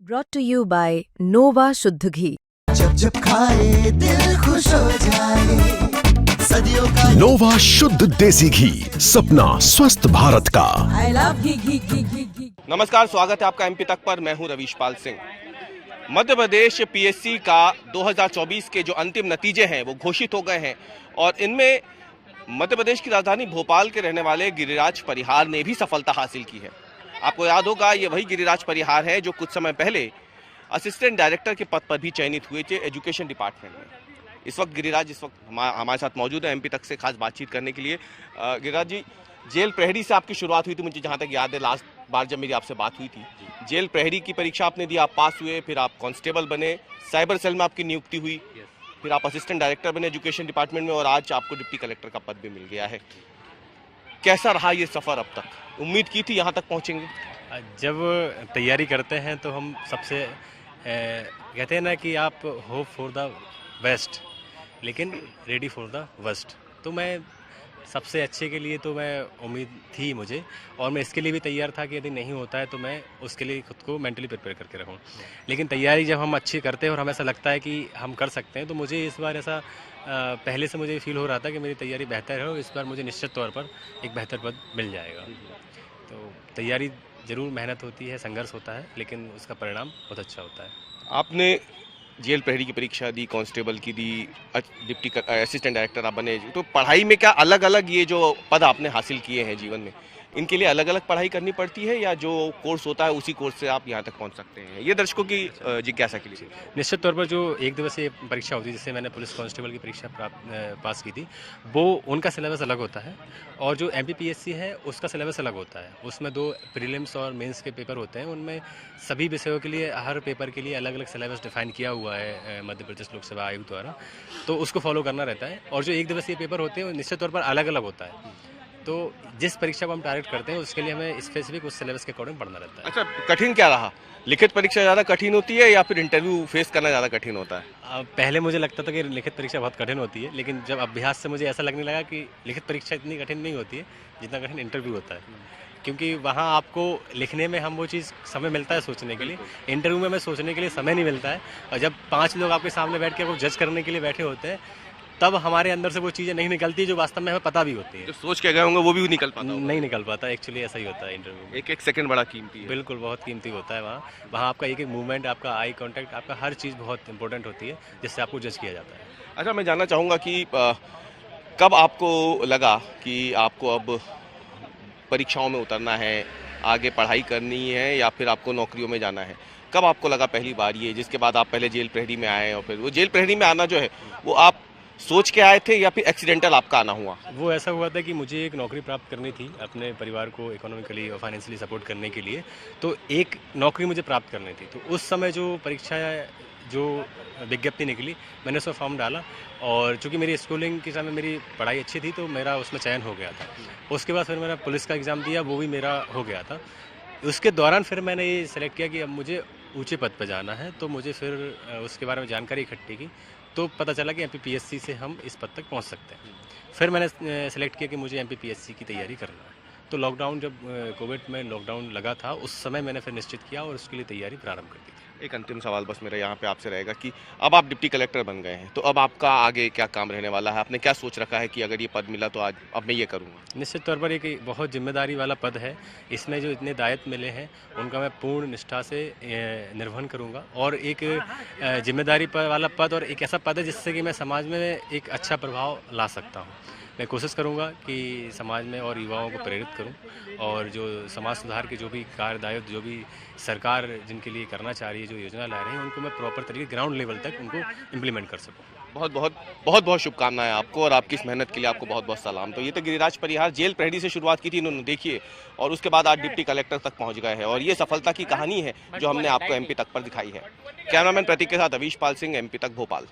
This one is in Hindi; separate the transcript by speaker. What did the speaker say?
Speaker 1: Brought to you by Nova शुद्ध घी।
Speaker 2: जब जब खाए दिल खुश हो जाए, सदियों का
Speaker 3: नोवा शुद्ध देसी घी, सपना स्वस्थ भारत का।
Speaker 1: I love घी।
Speaker 4: नमस्कार, स्वागत है आपका एमपी तक पर। मैं हूं रवीश पाल सिंह। मध्य प्रदेश पीएससी का 2024 के जो अंतिम नतीजे हैं वो घोषित हो गए हैं और इनमें मध्य प्रदेश की राजधानी भोपाल के रहने वाले गिरिराज परिहार ने भी सफलता हासिल की है। आपको याद होगा, ये वही गिरिराज परिहार है जो कुछ समय पहले असिस्टेंट डायरेक्टर के पद पर भी चयनित हुए थे एजुकेशन डिपार्टमेंट में। इस वक्त गिरिराज हमारे साथ मौजूद है एमपी तक से खास बातचीत करने के लिए। गिरिराज जी, जेल प्रहरी से आपकी शुरुआत हुई थी, मुझे जहाँ तक याद है लास्ट बार जब मेरी आपसे बात हुई थी। जेल प्रहरी की परीक्षा आपने दी, आप पास हुए, फिर आप कांस्टेबल बने, साइबर सेल में आपकी नियुक्ति हुई, फिर आप असिस्टेंट डायरेक्टर बने एजुकेशन डिपार्टमेंट में और आज आपको डिप्टी कलेक्टर का पद भी मिल गया है। कैसा रहा ये सफ़र अब तक? उम्मीद की थी यहाँ तक पहुँचेंगे?
Speaker 5: जब तैयारी करते हैं तो हम सबसे कहते हैं ना कि आप होप फॉर द बेस्ट लेकिन रेडी फॉर द वर्स्ट। तो मैं सबसे अच्छे के लिए तो मैं उम्मीद थी मुझे, और मैं इसके लिए भी तैयार था कि यदि नहीं होता है तो मैं उसके लिए खुद को मेंटली प्रिपेयर करके रखूं। लेकिन तैयारी जब हम अच्छी करते हैं और हमें ऐसा लगता है कि हम कर सकते हैं, तो मुझे इस बार ऐसा पहले से मुझे फील हो रहा था कि मेरी तैयारी बेहतर है और इस बार मुझे निश्चित तौर पर एक बेहतर पद मिल जाएगा। तो तैयारी ज़रूर मेहनत होती है, संघर्ष होता है, लेकिन उसका परिणाम बहुत अच्छा होता है।
Speaker 4: आपने जेल प्रहरी की परीक्षा दी, कांस्टेबल की दी, डिप्टी असिस्टेंट डायरेक्टर आप बने, तो पढ़ाई में क्या अलग अलग ये जो पद आपने हासिल किए हैं जीवन में, इनके लिए अलग अलग पढ़ाई करनी पड़ती है या जो कोर्स होता है उसी कोर्स से आप यहाँ तक पहुँच सकते हैं? ये दर्शकों की जिज्ञासा के लिए।
Speaker 5: निश्चित तौर पर जो एक दिवसीय परीक्षा होती है, जिससे मैंने पुलिस कांस्टेबल की परीक्षा पास की थी, वो उनका सिलेबस अलग होता है और जो एमपीपीएससी है उसका सिलेबस अलग होता है। उसमें 2 प्रीलिम्स और मेंस के पेपर होते हैं, उनमें सभी विषयों के लिए हर पेपर के लिए अलग अलग सिलेबस डिफाइन किया हुआ है मध्य प्रदेश लोक सेवा आयोग द्वारा, तो उसको फॉलो करना रहता है। और जो एक दिवसीय पेपर होते हैं वो निश्चित तौर पर अलग अलग होता है। तो जिस परीक्षा को हम टारगेट करते हैं उसके लिए हमें स्पेसिफिक उस सिलेबस के अकॉर्डिंग पढ़ना रहता है।
Speaker 4: अच्छा, कठिन क्या रहा? लिखित परीक्षा ज़्यादा कठिन होती है या फिर इंटरव्यू फेस करना ज़्यादा कठिन होता है?
Speaker 5: पहले मुझे लगता था कि लिखित परीक्षा बहुत कठिन होती है, लेकिन जब अभ्यास से मुझे ऐसा लगने लगा कि लिखित परीक्षा इतनी कठिन नहीं होती है जितना कठिन इंटरव्यू होता है। क्योंकि वहाँ आपको लिखने में हम वो चीज़ समय मिलता है सोचने के लिए, इंटरव्यू में हमें सोचने के लिए समय नहीं मिलता है। और जब 5 लोग आपके सामने बैठ के आपको जज करने के लिए बैठे होते हैं, तब हमारे अंदर से वो चीज़ें नहीं निकलती जो वास्तव में हमें पता भी होती है।
Speaker 4: जो सोच के गए होंगे वो भी निकल पाता होगा।
Speaker 5: नहीं निकल पाता, एक्चुअली ऐसा ही होता है इंटरव्यू में।
Speaker 4: एक सेकंड बड़ा कीमती है।
Speaker 5: बिल्कुल, बहुत कीमती होता है वहाँ आपका एक मूवमेंट, आपका आई कांटेक्ट, आपका हर चीज़ बहुत इंपॉर्टेंट होती है जिससे आपको जज किया जाता है।
Speaker 4: अच्छा, मैं जानना चाहूँगा कि कब आपको लगा कि आपको अब परीक्षाओं में उतरना है, आगे पढ़ाई करनी है या फिर आपको नौकरियों में जाना है? कब आपको लगा पहली बार ये, जिसके बाद आप पहले जेल प्रहरी में आए और फिर वो जेल प्रहरी में आना जो है वो आप सोच के आए थे या फिर एक्सीडेंटल आपका आना हुआ?
Speaker 5: वो ऐसा हुआ था कि मुझे एक नौकरी प्राप्त करनी थी अपने परिवार को इकोनॉमिकली और फाइनेंशियली सपोर्ट करने के लिए, तो एक नौकरी मुझे प्राप्त करनी थी। तो उस समय जो परीक्षा जो विज्ञप्ति निकली, मैंने उसमें फॉर्म डाला और चूँकि मेरी स्कूलिंग के समय मेरी पढ़ाई अच्छी थी तो मेरा उसमें चयन हो गया था। उसके बाद फिर मैंने पुलिस का एग्ज़ाम दिया, वो भी मेरा हो गया था। उसके दौरान फिर मैंने ये सेलेक्ट किया कि अब मुझे ऊँचे पद पर जाना है, तो मुझे फिर उसके बारे में जानकारी इकट्ठी की, तो पता चला कि एमपीपीएससी से हम इस पद तक पहुंच सकते हैं। फिर मैंने सेलेक्ट किया कि मुझे एमपीपीएससी की तैयारी करना है। तो लॉकडाउन, जब कोविड में लॉकडाउन लगा था, उस समय मैंने फिर निश्चित किया और उसके लिए तैयारी प्रारंभ कर दी थी।
Speaker 4: एक अंतिम सवाल बस मेरा यहाँ पे आपसे रहेगा कि अब आप डिप्टी कलेक्टर बन गए हैं, तो अब आपका आगे क्या काम रहने वाला है? आपने क्या सोच रखा है कि अगर ये पद मिला तो आज अब मैं ये करूँगा?
Speaker 5: निश्चित तौर पर एक बहुत जिम्मेदारी वाला पद है। इसमें जो इतने दायित्व मिले हैं उनका मैं पूर्ण निष्ठा से निर्वहन करूँगा और एक जिम्मेदारी वाला पद और एक ऐसा पद है जिससे कि मैं समाज में एक अच्छा प्रभाव ला सकता हूँ। मैं कोशिश करूँगा कि समाज में और युवाओं को प्रेरित करूँ और जो समाज सुधार के जो भी कार्य दायित्व, जो भी सरकार जिनके लिए करना चाह रही है, जो योजना ला रही है, उनको मैं प्रॉपर तरीके ग्राउंड लेवल तक उनको इम्प्लीमेंट कर सकूँ।
Speaker 4: बहुत शुभकामनाएं आपको और आपकी इस मेहनत के लिए आपको बहुत बहुत सलाम। तो ये तो गिरिराज परिहार जेल प्रहरी से शुरुआत की थी इन्होंने, देखिए, और उसके बाद आज डिप्टी कलेक्टर तक पहुंच गए हैं और ये सफलता की कहानी है जो हमने आपको एमपी तक पर दिखाई है। कैमरामैन प्रतीक के साथ रवीश पाल सिंह, एमपी तक, भोपाल।